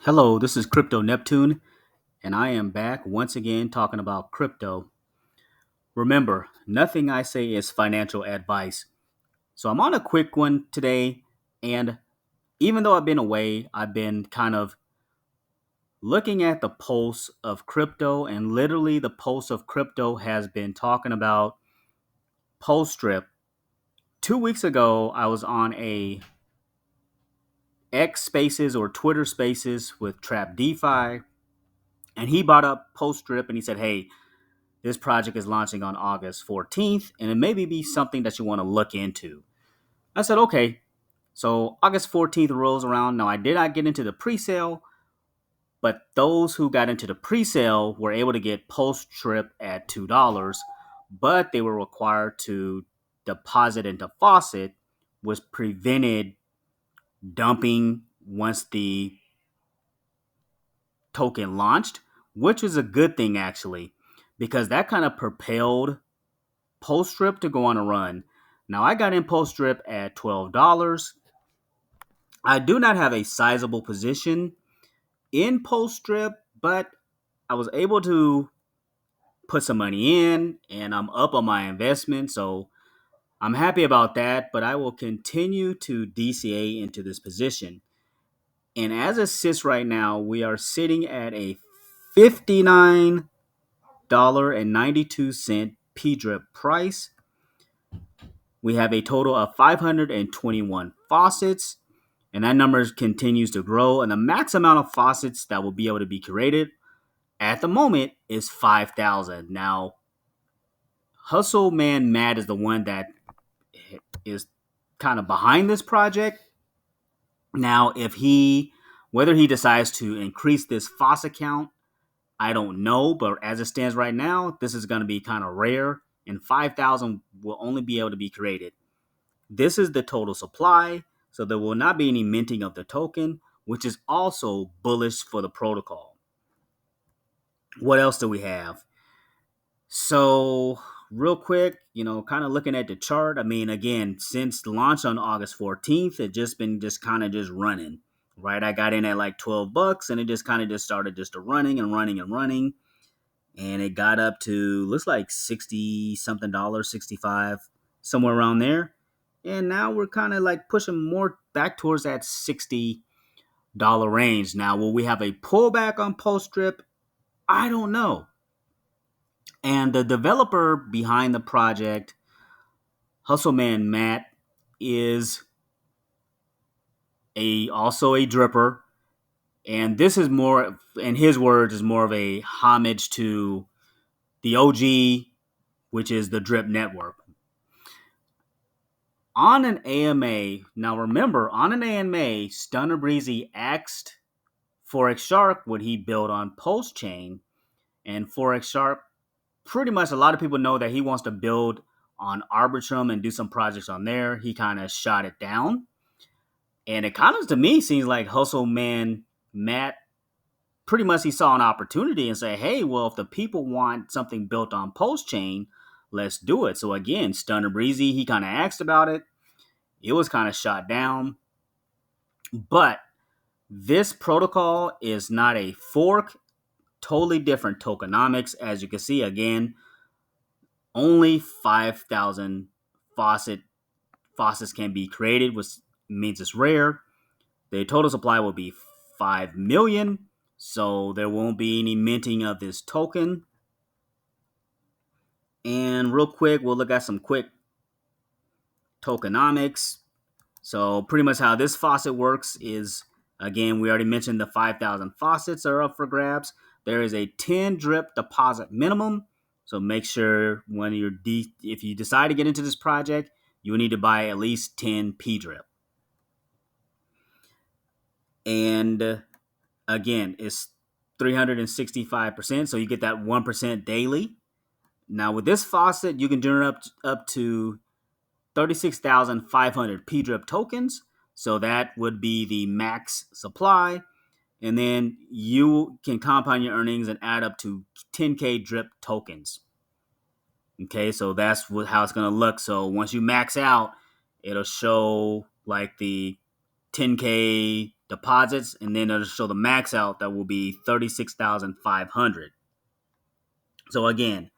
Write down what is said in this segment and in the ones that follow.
Hello, this is Crypto Neptune, and I am back once again talking about crypto. Remember, nothing I say is financial advice. So I'm on a quick one today, and even though I've been away, I've been kind of looking at the pulse of crypto, and literally the pulse of crypto has been talking about Pulse Strip. 2 weeks ago, I was on a X Spaces or Twitter Spaces with Trap DeFi, and he brought up Pulse Strip, and he said, "Hey, this project is launching on August 14th, and it may be something that you want to look into." I said, okay. So August 14th rolls around. Now, I did not get into the pre sale, but those who got into the pre sale were able to get Pulse Trip at $2, but they were required to deposit into Faucet, which prevented dumping once the token launched, which was a good thing actually, because that kind of propelled Post-Strip to go on a run. Now, I got in Post-Strip at $12. I do not have a sizable position in Post-Strip, but I was able to put some money in and I'm up on my investment. So I'm happy about that, but I will continue to DCA into this position. And as it sits right now, we are sitting at a $59.92 P-Drip price. We have a total of 521 faucets, and that number continues to grow. And the max amount of faucets that will be able to be created at the moment is 5,000. Now, Hustle Man Matt is the one that is kind of behind this project. Now, whether he decides to increase this faucet count, I don't know. But as it stands right now, this is going to be kind of rare, and 5,000 will only be able to be created. This is the total supply, so there will not be any minting of the token, which is also bullish for the protocol. What else do we have? So, real quick, kind of looking at the chart. I mean, again, since launch on August 14th, it just been just kind of just running, right? I got in at like $12 and it just kind of just started just running and running and running. And it got up to, looks like 60 something dollars, 65, somewhere around there. And now we're kind of like pushing more back towards that $60 range. Now, will we have a pullback on Post Strip? I don't know. And the developer behind the project, Hustleman Matt, is also a dripper. And this is more, in his words, is more of a homage to the OG, which is the Drip Network. On an AMA, now remember, on an AMA, Stunner Breezy asked Forex Shark what he built on PulseChain, and Forex Shark, pretty much a lot of people know that he wants to build on Arbitrum and do some projects on there. He kind of shot it down, and it kind of to me seems like Hustle Man Matt, pretty much he saw an opportunity and say, hey, well, if the people want something built on PulseChain, let's do it. So again, Stunner Breezy, he kind of asked about it. It was kind of shot down. But this protocol is not a fork, totally different tokenomics. As you can see, again, only 5,000 faucets can be created, which means it's rare. The total supply will be 5 million, so there won't be any minting of this token. And real quick, we'll look at some quick tokenomics. So pretty much how this faucet works is, again, we already mentioned the 5,000 faucets are up for grabs. There is a 10 drip deposit minimum. So make sure when if you decide to get into this project, you will need to buy at least 10 P drip. And again, it's 365%. So you get that 1% daily. Now with this faucet, you can generate up to 36,500 P drip tokens. So that would be the max supply. And then you can compound your earnings and add up to 10K drip tokens. Okay, so that's how it's going to look. So once you max out, it'll show like the 10K deposits, and then it'll show the max out that will be 36,500. So again,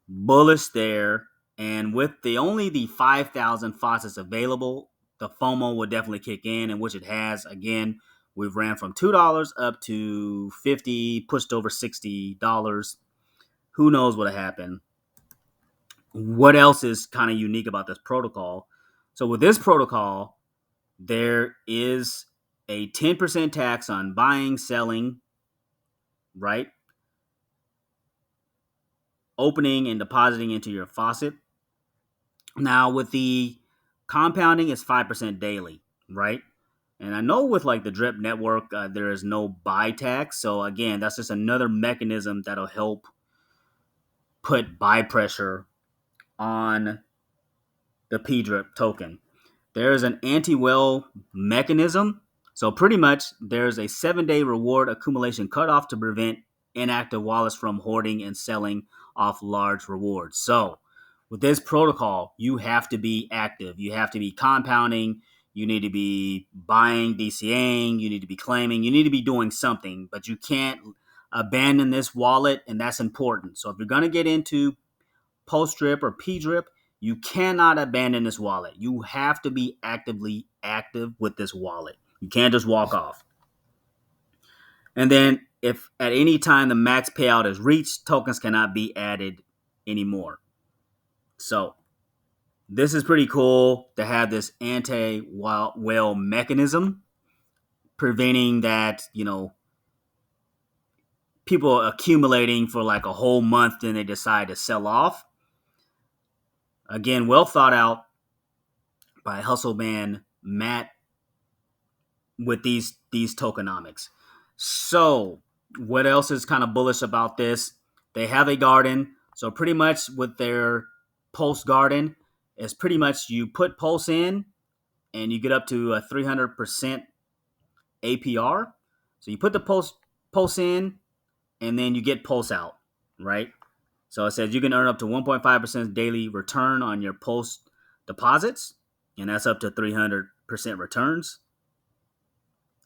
bullish there, and with only the 5,000 faucets available, the FOMO will definitely kick in, and which it has. Again, we've ran from $2 up to 50, pushed over $60. Who knows what'll happen? What else is kind of unique about this protocol? So with this protocol, there is a 10% tax on buying, selling, right? Opening and depositing into your faucet. Now with the compounding, it's 5% daily, right? And I know with like the Drip Network, there is no buy tax. So again, that's just another mechanism that'll help put buy pressure on the P-Drip token. There's an anti-whale mechanism. So pretty much there's a 7-day reward accumulation cutoff to prevent inactive wallets from hoarding and selling off large rewards. So with this protocol, you have to be active. You have to be compounding. You need to be buying, DCAing. You need to be claiming. You need to be doing something, but you can't abandon this wallet, and that's important. So if you're going to get into post-drip or P-drip, you cannot abandon this wallet. You have to be actively active with this wallet. You can't just walk off. And then if at any time the max payout is reached, tokens cannot be added anymore. So this is pretty cool to have this anti-whale mechanism preventing that, people accumulating for like a whole month, then they decide to sell off. Again, well thought out by Hustle Man Matt with these tokenomics. So what else is kind of bullish about this? They have a garden. So pretty much with their Pulse garden, it's pretty much you put Pulse in and you get up to a 300% APR. So you put the Pulse in and then you get Pulse out, right? So it says you can earn up to 1.5% daily return on your Pulse deposits, and that's up to 300% returns.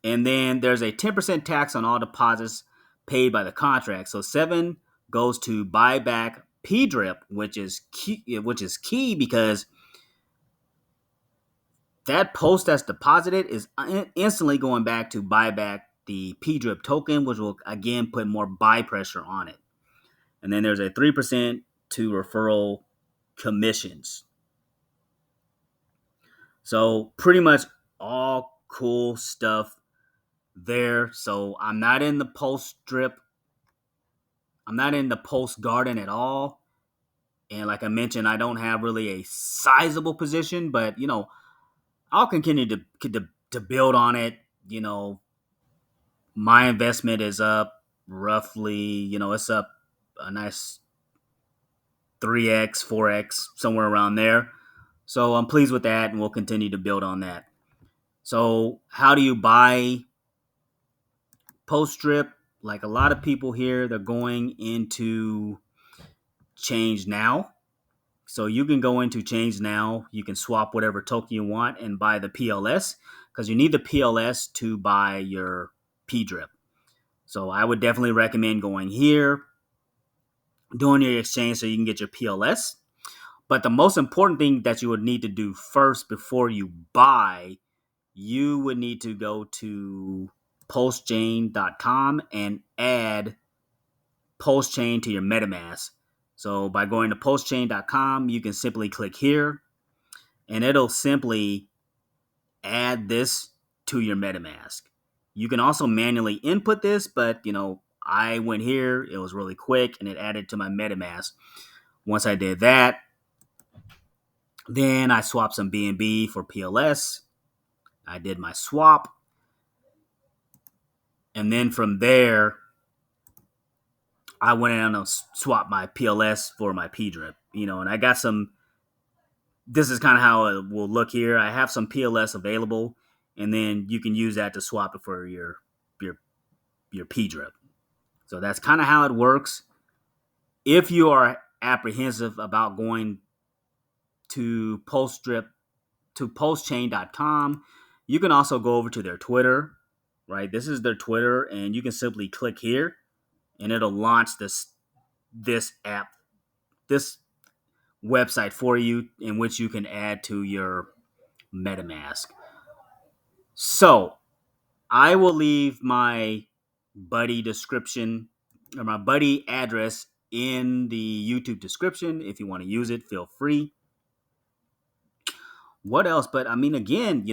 And then there's a 10% tax on all deposits paid by the contract. So 7 goes to buyback P-drip, which is key because that Pulse that's deposited is instantly going back to buy back the P-drip token, which will again put more buy pressure on it. And then there's a 3% to referral commissions. So pretty much all cool stuff there. So I'm not in the Pulse drip. I'm not in the Pulse garden at all. And like I mentioned, I don't have really a sizable position, but I'll continue to build on it. My investment is up roughly, it's up a nice 3x, 4x, somewhere around there. So I'm pleased with that, and we'll continue to build on that. So how do you buy post-drip? Like a lot of people here, they're going into Change Now. So you can go into Change Now. You can swap whatever token you want and buy the PLS because you need the PLS to buy your P-drip. So I would definitely recommend going here, doing your exchange so you can get your PLS. But the most important thing that you would need to do first before you buy, you would need to go to PulseChain.com and add PulseChain to your Metamask. So by going to PulseChain.com, you can simply click here, and it'll simply add this to your Metamask. You can also manually input this, but I went here, it was really quick, and it added to my Metamask. Once I did that, then I swapped some BNB for PLS. I did my swap. And then from there, I went in and swapped my PLS for my P-drip. And I got some, this is kind of how it will look here. I have some PLS available, and then you can use that to swap it for your P-drip. So that's kind of how it works. If you are apprehensive about going to PulseChain.com, You can also go over to their Twitter, right? This is their Twitter, and you can simply click here, and it'll launch this app, this website for you, in which you can add to your Metamask. So I will leave my buddy description or my buddy address in the YouTube description. If you want to use it, feel free. What else? But I mean, again,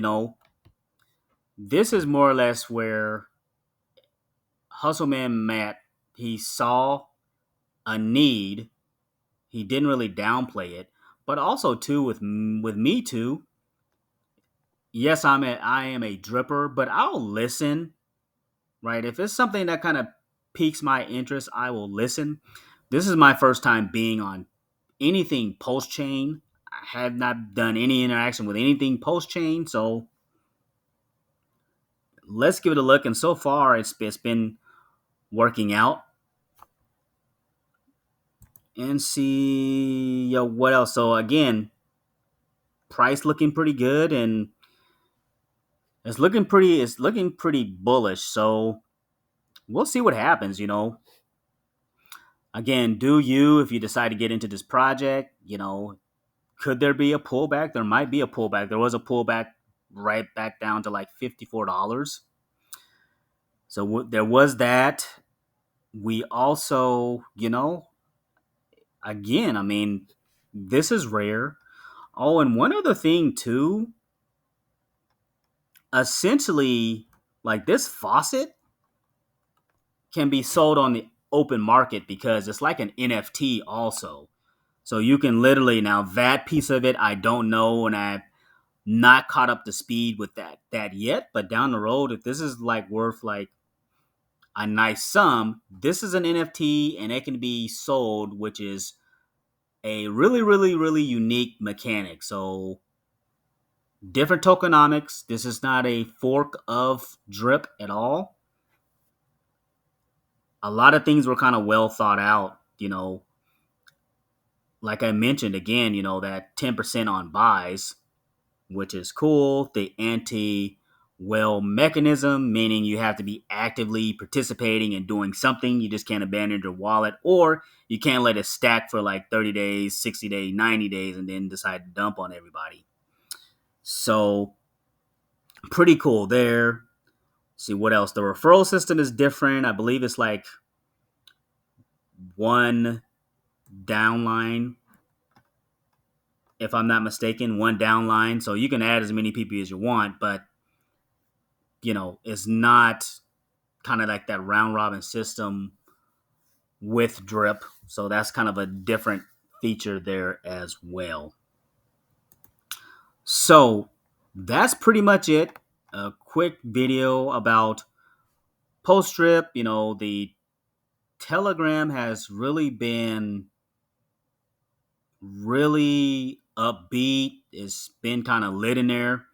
this is more or less where Hustleman Matt, he saw a need. He didn't really downplay it, but also too with me too. Yes, I am a dripper, but I'll listen. Right, if it's something that kind of piques my interest, I will listen. This is my first time being on anything PulseChain. I have not done any interaction with anything PulseChain, so let's give it a look. And so far, it's been working out. And see, what else? So again, price looking pretty good, and it's looking pretty bullish. So we'll see what happens. Again, do you, if you decide to get into this project, could there be a pullback? There might be a pullback. There was a pullback right back down to like $54. So there was that. We also, again, I mean, this is rare. Oh, and one other thing too, essentially, like this faucet can be sold on the open market because it's like an NFT also. So you can literally, now that piece of it, I don't know, and I've not caught up to speed with that yet. But down the road, if this is like worth like a nice sum, this is an NFT and it can be sold, which is a really, really, really unique mechanic. So different tokenomics. This is not a fork of drip at all. A lot of things were kind of well thought out, like I mentioned again, that 10% on buys, which is cool. The anti-whale mechanism, meaning you have to be actively participating and doing something. You just can't abandon your wallet, or you can't let it stack for like 30 days, 60 days, 90 days, and then decide to dump on everybody. So pretty cool there. See what else? The referral system is different. I believe it's like one downline, if I'm not mistaken, one downline. So you can add as many people as you want, but it's not kind of like that round robin system with drip. So that's kind of a different feature there as well. So that's pretty much it. A quick video about post drip. The Telegram has really been really upbeat. It's been kind of lit in there.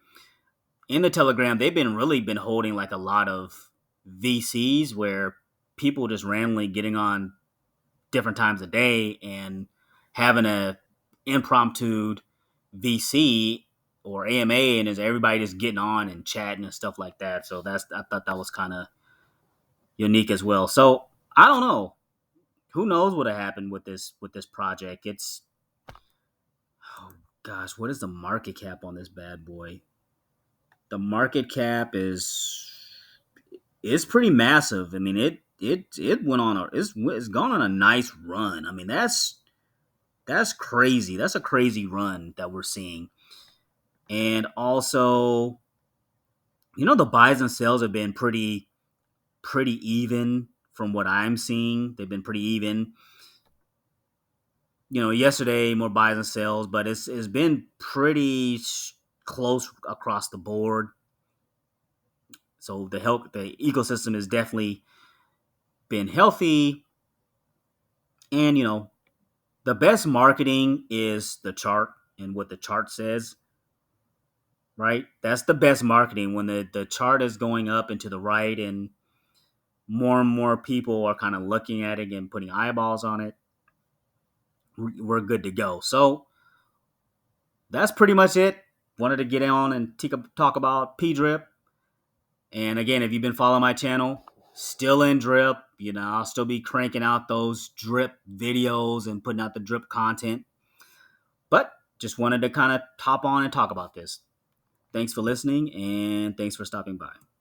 In the Telegram, they've been holding like a lot of VCs where people just randomly getting on different times of day and having a impromptu VC or AMA, and is everybody just getting on and chatting and stuff like that. So I thought that was kind of unique as well. So I don't know. Who knows what happened with this project? It's, oh gosh, what is the market cap on this bad boy? The market cap is pretty massive. I mean, it went on it's gone on a nice run. I mean, that's crazy. That's a crazy run that we're seeing. And also, the buys and sells have been pretty even from what I'm seeing. They've been pretty even. Yesterday more buys and sells, but it's been pretty close across the board. So the ecosystem has definitely been healthy, and the best marketing is the chart and what the chart says. Right, that's the best marketing when the chart is going up and to the right, and more people are kind of looking at it and putting eyeballs on it. We're good to go. So that's pretty much it. wanted to get on and talk about P-Drip. And again, if you've been following my channel, still in drip, I'll still be cranking out those drip videos and putting out the drip content. But just wanted to kind of hop on and talk about this. Thanks for listening, and thanks for stopping by.